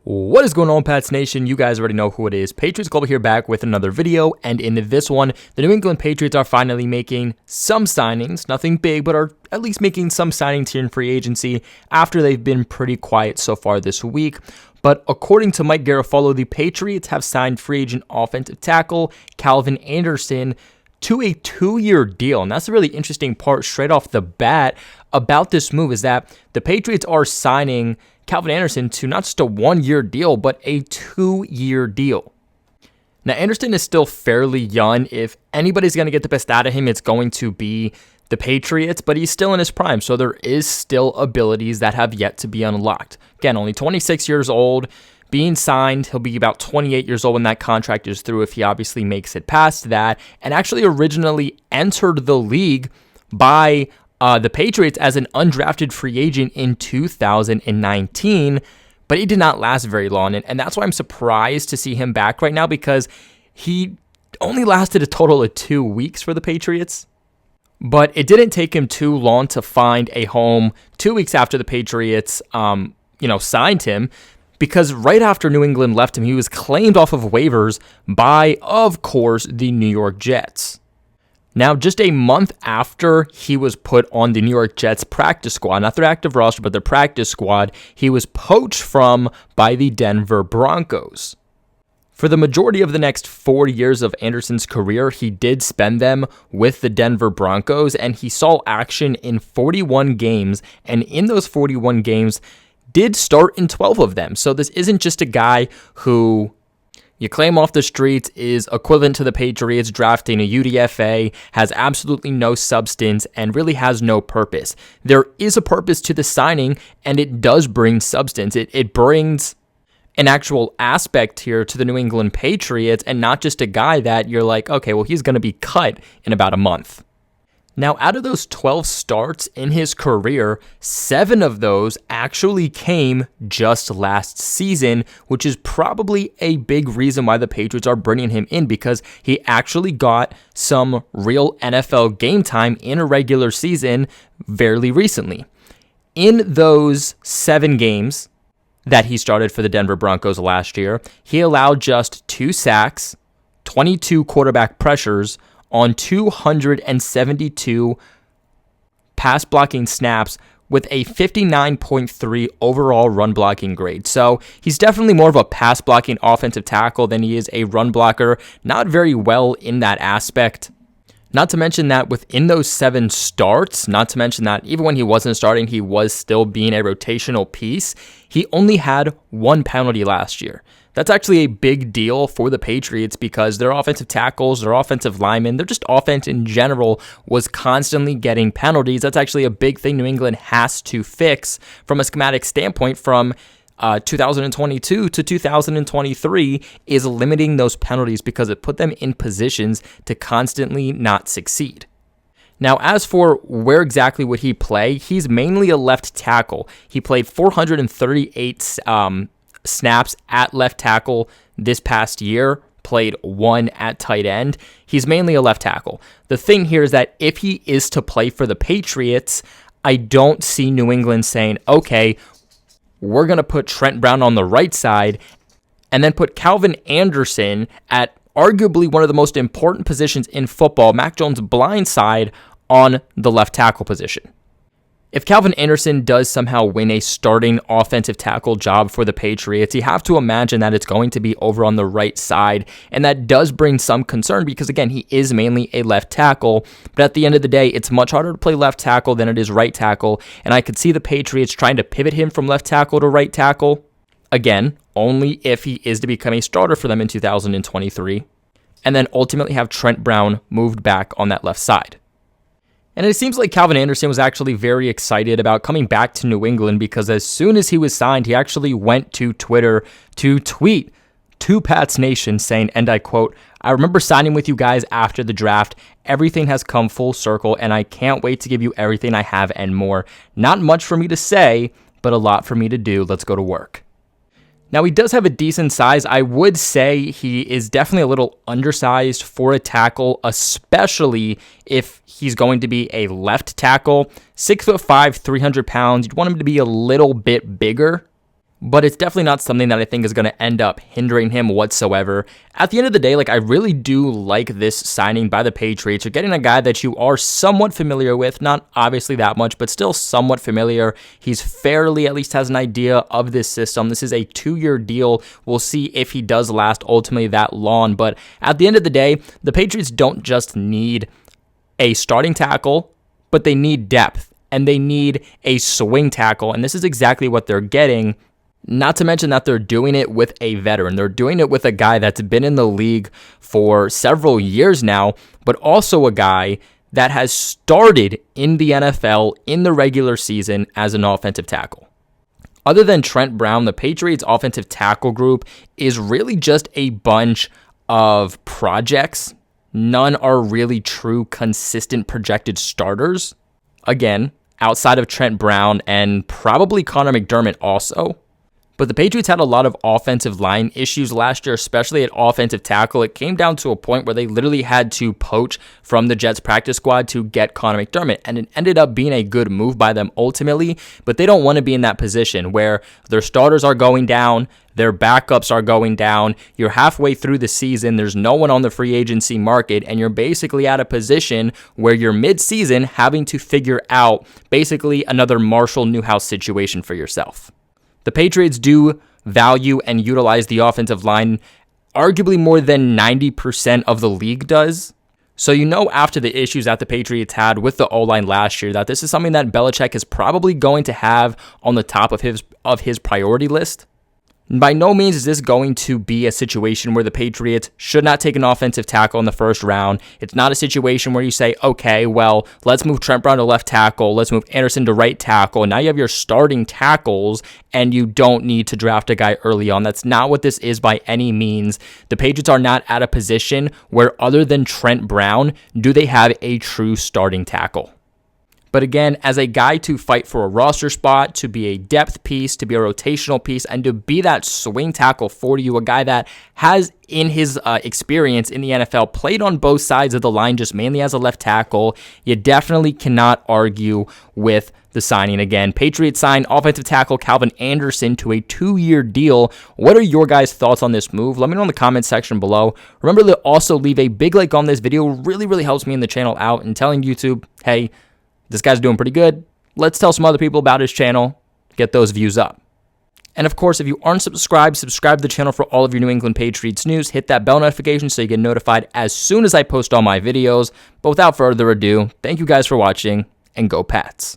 What is going on, Pats Nation? You guys already know who it is. Patriots Global here, back with another video, and in this one, the New England Patriots are finally making some signings, nothing big, but are at least making some signings here in free agency after they've been pretty quiet so far this week. But according to Mike Garafolo, the Patriots have signed free agent offensive tackle Calvin Anderson to a 2-year deal. And that's the really interesting part straight off the bat about this move, is that the Patriots are signing Calvin Anderson to not just a 1-year deal, but a 2-year deal. Now, Anderson is still fairly young. If anybody's going to get the best out of him, it's going to be the Patriots, but he's still in his prime, so there is still abilities that have yet to be unlocked. Again, only 26 years old, being signed. He'll be about 28 years old when that contract is through, if he obviously makes it past that, and actually originally entered the league by the Patriots as an undrafted free agent in 2019, but he did not last very long, and that's why I'm surprised to see him back right now, because he only lasted a total of 2 weeks for the Patriots. But it didn't take him too long to find a home 2 weeks after the Patriots signed him, because right after New England left him, he was claimed off of waivers by, of course, the New York Jets. Now, just a month after he was put on the New York Jets practice squad, not their active roster, but their practice squad, he was poached from by the Denver Broncos. For the majority of the next 4 years of Anderson's career, he did spend them with the Denver Broncos, and he saw action in 41 games, and in those 41 games, did start in 12 of them. So this isn't just a guy who you claim off the streets is equivalent to the Patriots drafting a UDFA, has absolutely no substance, and really has no purpose. There is a purpose to the signing, and it does bring substance. It brings an actual aspect here to the New England Patriots, and not just a guy that you're like, okay, well, he's going to be cut in about a month. Now, out of those 12 starts in his career, 7 of those actually came just last season, which is probably a big reason why the Patriots are bringing him in, because he actually got some real NFL game time in a regular season fairly recently. In those 7 games that he started for the Denver Broncos last year, he allowed just 2 sacks, 22 quarterback pressures on 272 pass blocking snaps with a 59.3 overall run blocking grade. So he's definitely more of a pass blocking offensive tackle than he is a run blocker. Not very well in that aspect. Not to mention that within those 7 starts, not to mention that even when he wasn't starting, he was still being a rotational piece. He only had 1 penalty last year. That's actually a big deal for the Patriots, because their offensive tackles, their offensive linemen, their just offense in general was constantly getting penalties. That's actually a big thing New England has to fix from a schematic standpoint from 2022 to 2023, is limiting those penalties, because it put them in positions to constantly not succeed. Now, as for where exactly would he play, he's mainly a left tackle. He played 438 snaps at left tackle this past year, played 1 at tight end. He's mainly a left tackle. The thing here is that if he is to play for the Patriots, I don't see New England saying, okay, we're going to put Trent Brown on the right side and then put Calvin Anderson at arguably one of the most important positions in football, Mac Jones' blind side, on the left tackle position. If Calvin Anderson does somehow win a starting offensive tackle job for the Patriots, you have to imagine that it's going to be over on the right side, and that does bring some concern, because again, he is mainly a left tackle, but at the end of the day, it's much harder to play left tackle than it is right tackle, and I could see the Patriots trying to pivot him from left tackle to right tackle, again, only if he is to become a starter for them in 2023, and then ultimately have Trent Brown moved back on that left side. And it seems like Calvin Anderson was actually very excited about coming back to New England, because as soon as he was signed, he actually went to Twitter to tweet to Pats Nation saying, and I quote, "I remember signing with you guys after the draft. Everything has come full circle, and I can't wait to give you everything I have and more. Not much for me to say, but a lot for me to do. Let's go to work." Now, he does have a decent size. I would say he is definitely a little undersized for a tackle, especially if he's going to be a left tackle. 6'5", 300 pounds. You'd want him to be a little bit bigger. but it's definitely not something that I think is going to end up hindering him whatsoever. At the end of the day, I really do like this signing by the Patriots. You're getting a guy that you are somewhat familiar with, not obviously that much, but still somewhat familiar. He's fairly, at least has an idea of this system. This is a 2-year deal. We'll see if he does last ultimately that long, but at the end of the day, the Patriots don't just need a starting tackle, but they need depth, and they need a swing tackle, and this is exactly what they're getting. Not to mention that they're doing it with a veteran. They're doing it with a guy that's been in the league for several years now, but also a guy that has started in the NFL in the regular season as an offensive tackle. Other than Trent Brown, the Patriots offensive tackle group is really just a bunch of projects. None are really true, consistent, projected starters. Again, outside of Trent Brown and probably Connor McDermott also. But the Patriots had a lot of offensive line issues last year, especially at offensive tackle. It came down to a point where they literally had to poach from the Jets practice squad to get Connor McDermott. And it ended up being a good move by them ultimately, but they don't want to be in that position where their starters are going down, their backups are going down, you're halfway through the season, there's no one on the free agency market, and you're basically at a position where you're mid-season having to figure out basically another Marshall Newhouse situation for yourself. The Patriots do value and utilize the offensive line arguably more than 90% of the league does. So you know after the issues that the Patriots had with the O-line last year that this is something that Belichick is probably going to have on the top of his priority list. By no means is this going to be a situation where the Patriots should not take an offensive tackle in the first round. It's not a situation where you say, okay, well, let's move Trent Brown to left tackle, let's move Anderson to right tackle, and now you have your starting tackles, and you don't need to draft a guy early on. That's not what this is by any means. The Patriots are not at a position where, other than Trent Brown, do they have a true starting tackle. But again, as a guy to fight for a roster spot, to be a depth piece, to be a rotational piece, and to be that swing tackle for you, a guy that has in his experience in the NFL played on both sides of the line, just mainly as a left tackle, you definitely cannot argue with the signing. Again, Patriots signed offensive tackle Calvin Anderson to a 2-year deal. What are your guys' thoughts on this move? Let me know in the comment section below. Remember to also leave a big like on this video. Really helps me in the channel out and telling YouTube, hey, this guy's doing pretty good. Let's tell some other people about his channel, get those views up. And of course, if you aren't subscribed, subscribe to the channel for all of your New England Patriots news. Hit that bell notification so you get notified as soon as I post all my videos. But without further ado, thank you guys for watching, and go Pats.